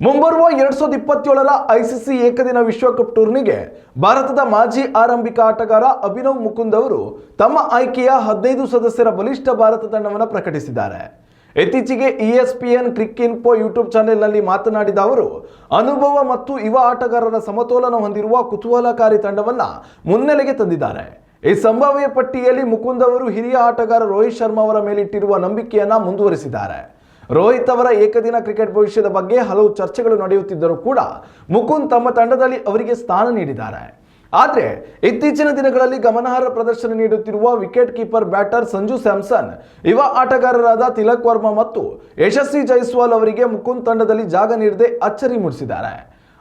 ಮುಂಬರುವ 2027ರ ಐಸಿಸಿ ಏಕದಿನ ವಿಶ್ವಕಪ್ ಟೂರ್ನಿಗೆ ಭಾರತದ ಮಾಜಿ ಆರಂಭಿಕ ಆಟಗಾರ ಅಭಿನವ್ ಮುಕುಂದ್ ಅವರು ತಮ್ಮ ಆಯ್ಕೆಯ 15 ಸದಸ್ಯರ ಬಲಿಷ್ಠ ಭಾರತ ತಂಡವನ್ನು ಪ್ರಕಟಿಸಿದ್ದಾರೆ. ಇತ್ತೀಚೆಗೆ ESPN ಕ್ರಿಕ್ ಇನ್ಫೋ ಯೂಟ್ಯೂಬ್ ಚಾನೆಲ್ನಲ್ಲಿ ಮಾತನಾಡಿದ ಅವರು, ಅನುಭವ ಮತ್ತು ಯುವ ಆಟಗಾರರ ಸಮತೋಲನ ಹೊಂದಿರುವ ಕುತೂಹಲಕಾರಿ ತಂಡವನ್ನು ಮುನ್ನೆಲೆಗೆ ತಂದಿದ್ದಾರೆ. ಈ ಸಂಭಾವ್ಯ ಪಟ್ಟಿಯಲ್ಲಿ ಮುಕುಂದ್ ಅವರು ಹಿರಿಯ ಆಟಗಾರ ರೋಹಿತ್ ಶರ್ಮಾ ಅವರ ಮೇಲಿಟ್ಟಿರುವ ನಂಬಿಕೆಯನ್ನ ಮುಂದುವರಿಸಿದ್ದಾರೆ. ರೋಹಿತ್ ಅವರ ಏಕದಿನ ಕ್ರಿಕೆಟ್ ಭವಿಷ್ಯದ ಬಗ್ಗೆ ಹಲವು ಚರ್ಚೆಗಳು ನಡೆಯುತ್ತಿದ್ದರೂ ಕೂಡ ಮುಕುಂದ್ ತಮ್ಮ ತಂಡದಲ್ಲಿ ಅವರಿಗೆ ಸ್ಥಾನ ನೀಡಿದ್ದಾರೆ. ಆದರೆ ಇತ್ತೀಚಿನ ದಿನಗಳಲ್ಲಿ ಗಮನಾರ್ಹ ಪ್ರದರ್ಶನ ನೀಡುತ್ತಿರುವ wicket keeper batter Sanju Samson, ಯುವ ಆಟಗಾರರಾದ ತಿಲಕ್ ವರ್ಮಾ ಮತ್ತು ಯಶಸ್ವಿ ಜೈಸ್ವಾಲ್ ಅವರಿಗೆ ಮುಕುಂದ್ ತಂಡದಲ್ಲಿ ಜಾಗ ನೀಡದೆ ಅಚ್ಚರಿ ಮೂಡಿಸಿದ್ದಾರೆ.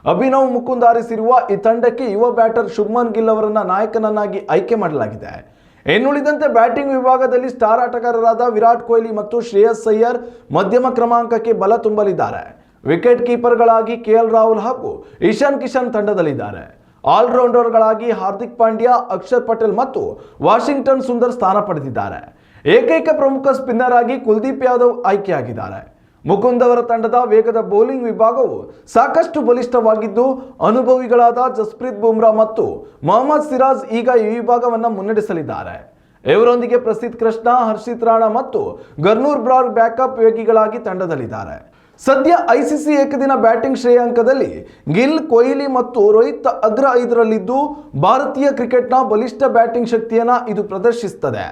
ಅಭಿನವ್ ಮುಕುಂದ್ ಆರಿಸಿರುವ ಈ ತಂಡಕ್ಕೆ ಯುವ ಬ್ಯಾಟರ್ ಶುಭ್ಮನ್ ಗಿಲ್ ಅವರನ್ನ ನಾಯಕನನ್ನಾಗಿ ಆಯ್ಕೆ ಮಾಡಲಾಗಿದೆ. ಇನ್ನುಳಿದಂತೆ ಬ್ಯಾಟಿಂಗ್ ವಿಭಾಗದಲ್ಲಿ ಸ್ಟಾರ್ ಆಟಗಾರರಾದ ವಿರಾಟ್ ಕೊಹ್ಲಿ ಮತ್ತು ಶ್ರೇಯಸ್ ಅಯ್ಯರ್ ಮಧ್ಯಮ ಕ್ರಮಾಂಕಕ್ಕೆ ಬಲ ತುಂಬಲಿದ್ದಾರೆ. ವಿಕೆಟ್ ಕೀಪರ್ಗಳಾಗಿ KL ರಾಹುಲ್ ಹಾಗೂ ಇಶಾನ್ ಕಿಶನ್ ತಂಡದಲ್ಲಿದ್ದಾರೆ. ಆಲ್ರೌಂಡರ್ಗಳಾಗಿ ಹಾರ್ದಿಕ್ ಪಾಂಡ್ಯ, ಅಕ್ಷರ್ ಪಟೇಲ್ ಮತ್ತು ವಾಷಿಂಗ್ಟನ್ ಸುಂದರ್ ಸ್ಥಾನ ಪಡೆದಿದ್ದಾರೆ. ಏಕೈಕ ಪ್ರಮುಖ ಸ್ಪಿನ್ನರ್ ಆಗಿ ಕುಲ್ದೀಪ್ ಯಾದವ್ ಆಯ್ಕೆಯಾಗಿದ್ದಾರೆ. ಮುಕುಂದ್ ಅವರ ತಂಡದ ವೇಗದ ಬೌಲಿಂಗ್ ವಿಭಾಗವು ಸಾಕಷ್ಟು ಬಲಿಷ್ಠವಾಗಿದ್ದು, ಅನುಭವಿಗಳಾದ ಜಸ್ಪ್ರೀತ್ ಬುಮ್ರಾ ಮತ್ತು ಮೊಹಮ್ಮದ್ ಸಿರಾಜ್ ಈಗ ಈ ವಿಭಾಗವನ್ನು ಮುನ್ನಡೆಸಲಿದ್ದಾರೆ. ಇವರೊಂದಿಗೆ ಪ್ರಸಿದ್ಧ ಕೃಷ್ಣ, ಹರ್ಷಿತ್ ರಾಣಾ ಮತ್ತು ಗರ್ನೂರ್ ಬ್ರಾರ್ ಬ್ಯಾಕಪ್ ವೇಗಿಗಳಾಗಿ ತಂಡದಲ್ಲಿದ್ದಾರೆ. ಸದ್ಯ ಐಸಿಸಿ ಏಕದಿನ ಬ್ಯಾಟಿಂಗ್ ಶ್ರೇಯಾಂಕದಲ್ಲಿ ಗಿಲ್, ಕೊಹ್ಲಿ ಮತ್ತು ರೋಹಿತ್ ಅಗ್ರ 5ರಲ್ಲಿದ್ದು, ಭಾರತೀಯ ಕ್ರಿಕೆಟ್ನ ಬಲಿಷ್ಠ ಬ್ಯಾಟಿಂಗ್ ಶಕ್ತಿಯನ್ನು ಇದು ಪ್ರದರ್ಶಿಸುತ್ತದೆ.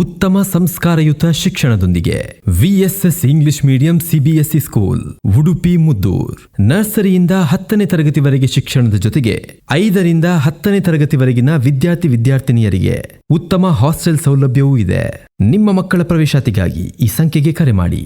ಉತ್ತಮ ಸಂಸ್ಕಾರಯುತ ಶಿಕ್ಷಣದೊಂದಿಗೆ VSS English medium CBSE school, Udupi Muddur. ನರ್ಸರಿಯಿಂದ 10ನೇ ತರಗತಿವರೆಗೆ ಶಿಕ್ಷಣದ ಜೊತೆಗೆ 5ರಿಂದ 10ನೇ ತರಗತಿವರೆಗಿನ ವಿದ್ಯಾರ್ಥಿನಿಯರಿಗೆ ಉತ್ತಮ ಹಾಸ್ಟೆಲ್ ಸೌಲಭ್ಯವೂ ಇದೆ. ನಿಮ್ಮ ಮಕ್ಕಳ ಪ್ರವೇಶಾತಿಗಾಗಿ ಈ ಸಂಖ್ಯೆಗೆ ಕರೆ ಮಾಡಿ.